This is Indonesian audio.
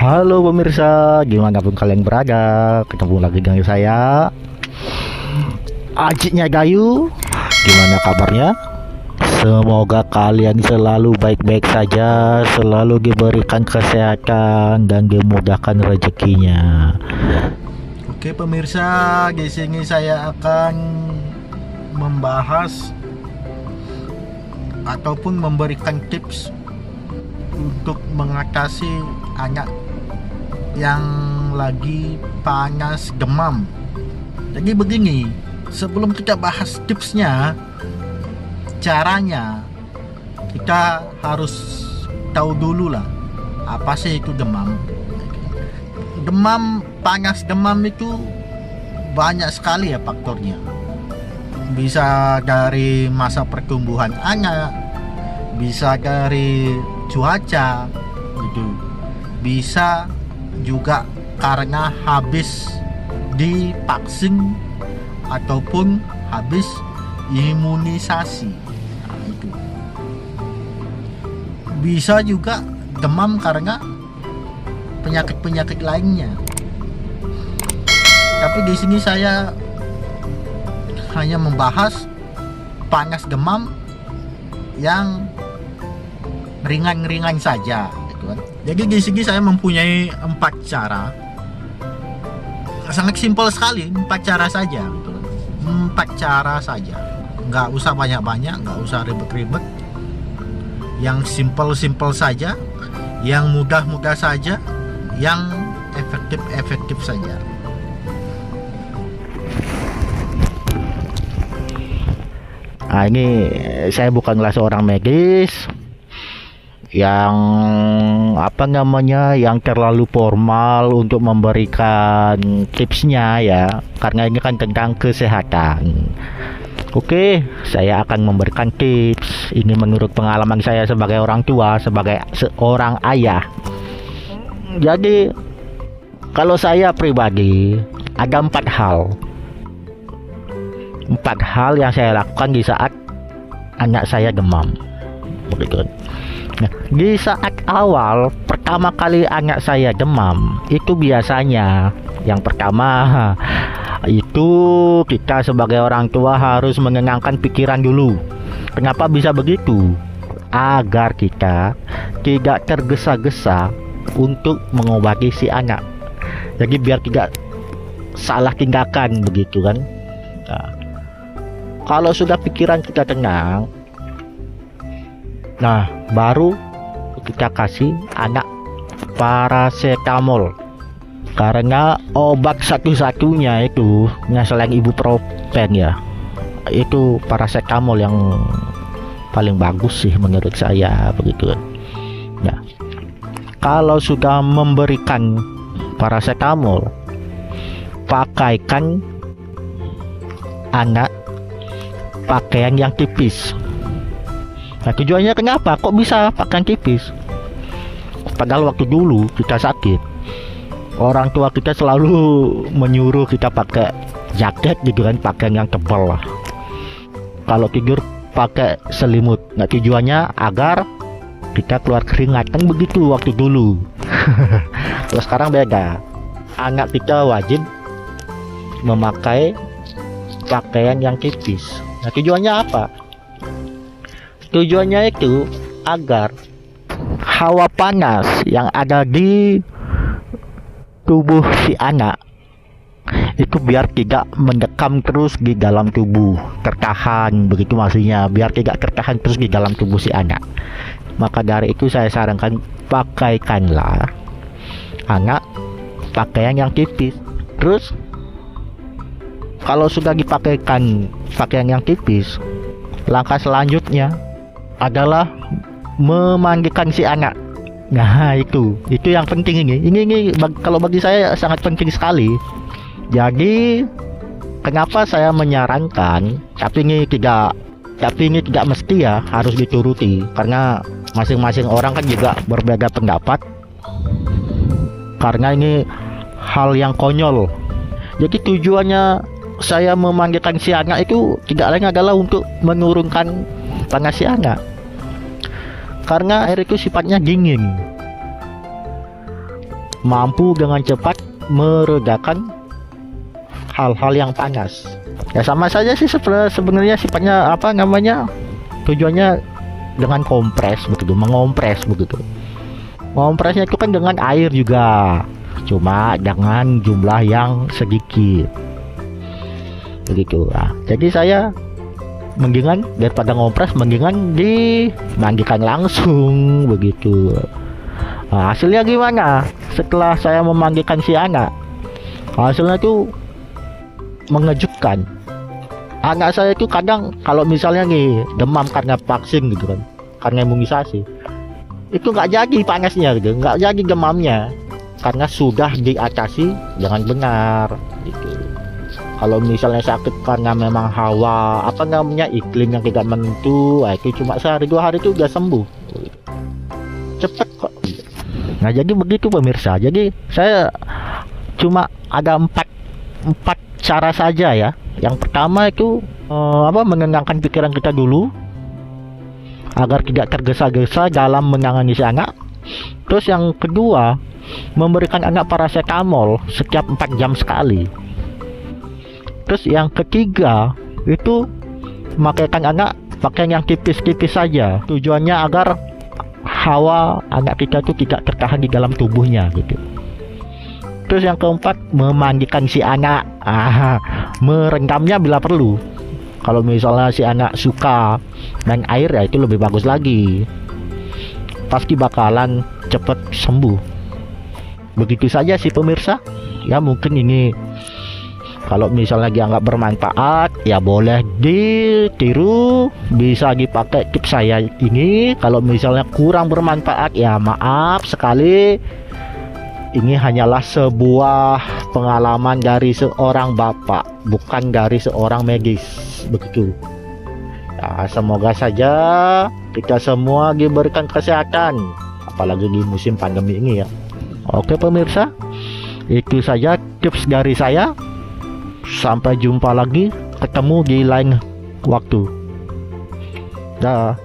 Halo pemirsa, gimana pun kalian berada, ketemu lagi dengan saya Ajiknya Gayu. Gimana kabarnya? Semoga kalian selalu baik-baik saja, selalu diberikan kesehatan dan dimudahkan rezekinya. Oke pemirsa, di sini saya akan membahas ataupun memberikan tips untuk mengatasi anak yang lagi panas demam. Jadi begini, sebelum kita bahas tipsnya, caranya kita harus tahu dulu lah apa sih itu demam. Demam, panas demam itu banyak sekali ya faktornya. Bisa dari masa pertumbuhan anak, bisa dari cuaca gitu, bisa juga karena habis divaksin ataupun habis imunisasi. Nah, itu bisa juga demam karena penyakit-penyakit lainnya. Tapi di sini saya hanya membahas panas demam yang ringan-ringan saja gitu kan. Jadi di sini saya mempunyai 4 cara. Sangat simpel sekali, 4 cara saja gitu kan. 4 cara saja. Nggak usah banyak-banyak, nggak usah ribet-ribet. Yang simpel-simpel saja, yang mudah-mudah saja, yang efektif-efektif saja. Nah, ini saya bukanlah seorang medis yang yang terlalu formal untuk memberikan tipsnya ya, karena ini kan tentang kesehatan. Oke, saya akan memberikan tips ini menurut pengalaman saya sebagai orang tua, sebagai seorang ayah. Jadi kalau saya pribadi ada 4 hal yang saya lakukan di saat anak saya demam begitu. Nah, di saat awal pertama kali anak saya demam, itu biasanya yang pertama itu kita sebagai orang tua harus menenangkan pikiran dulu. Kenapa bisa begitu? Agar kita tidak tergesa-gesa untuk mengobati si anak. Jadi biar tidak salah tindakan begitu kan. Nah, kalau sudah pikiran kita tenang, nah baru kita kasih anak paracetamol, karena obat satu-satunya itu selain ibuprofen ya, itu paracetamol yang paling bagus sih menurut saya begitu. Nah, kalau sudah memberikan paracetamol, pakaikan anak pakaian yang tipis. Nah, tujuannya kenapa kok bisa pakaian tipis? Padahal waktu dulu kita sakit, orang tua kita selalu menyuruh kita pakai jaket gitu kan, pakaian yang tebal lah. Kalau tidur pakai selimut. Nah, tujuannya agar kita keluar keringat, kan begitu waktu dulu. Kalau sekarang beda, anak kita wajib memakai pakaian yang tipis. Nah, tujuannya apa? Tujuannya itu agar hawa panas yang ada di tubuh si anak itu biar tidak mendekam terus di dalam tubuh, tertahan begitu maksudnya, biar tidak tertahan terus di dalam tubuh si anak. Maka dari itu saya sarankan pakaikanlah anak pakaian yang tipis. Terus kalau sudah dipakaikan pakaian yang tipis, langkah selanjutnya adalah memandikan si anak. Nah, itu yang penting ini. Kalau bagi saya sangat penting sekali. Jadi kenapa saya menyarankan, tapi ini tidak mesti ya harus dituruti, karena masing-masing orang kan juga berbeda pendapat. Karena ini hal yang konyol. Jadi tujuannya saya memandikan si anak itu tidak lain adalah untuk menurunkan panas si anak. karena air itu sifatnya dingin. mampu dengan cepat meredakan hal-hal yang panas. Ya sama saja sih sebenarnya sifatnya apa namanya, tujuannya dengan kompres begitu, mengompres begitu. Kompresnya itu kan dengan air juga, cuma dengan jumlah yang sedikit begitu. Nah, jadi saya mendingan daripada ngompres, mendingan dimandikan langsung begitu. Nah, hasilnya gimana setelah saya memandikan si anak? Hasilnya tuh mengejutkan. Anak saya itu kadang kalau misalnya nih demam karena vaksin gitu kan, karena imunisasi, itu nggak jadi panasnya gitu, nggak jadi demamnya, karena sudah diatasi dengan benar gitu. Kalau misalnya sakit karena memang hawa apa namanya, iklim yang tidak menentu, itu cuma sehari 2 hari itu udah sembuh, cepet kok. Nah jadi begitu pemirsa. Jadi saya cuma ada empat cara saja ya. Yang pertama itu menenangkan pikiran kita dulu agar tidak tergesa-gesa dalam menangani si anak. Terus yang kedua, memberikan anak paracetamol setiap 4 jam sekali. Terus yang ketiga itu memakaikan anak pakaian yang tipis-tipis saja. Tujuannya agar hawa anak kita itu tidak tertahan di dalam tubuhnya gitu. Terus yang keempat, memandikan si anak, merendamnya bila perlu. Kalau misalnya si anak suka main air, ya itu lebih bagus lagi, pasti bakalan cepet sembuh. Begitu saja sih pemirsa. Ya mungkin ini kalau misalnya dianggap bermanfaat, ya boleh ditiru, bisa dipakai tips saya ini. Kalau misalnya kurang bermanfaat, ya maaf sekali. Ini hanyalah sebuah pengalaman dari seorang bapak, bukan dari seorang medis begitu. Ya, semoga saja kita semua diberikan kesehatan, apalagi di musim pandemi ini ya. Oke pemirsa, itu saja tips dari saya. Sampai jumpa lagi, ketemu di lain waktu. Dah.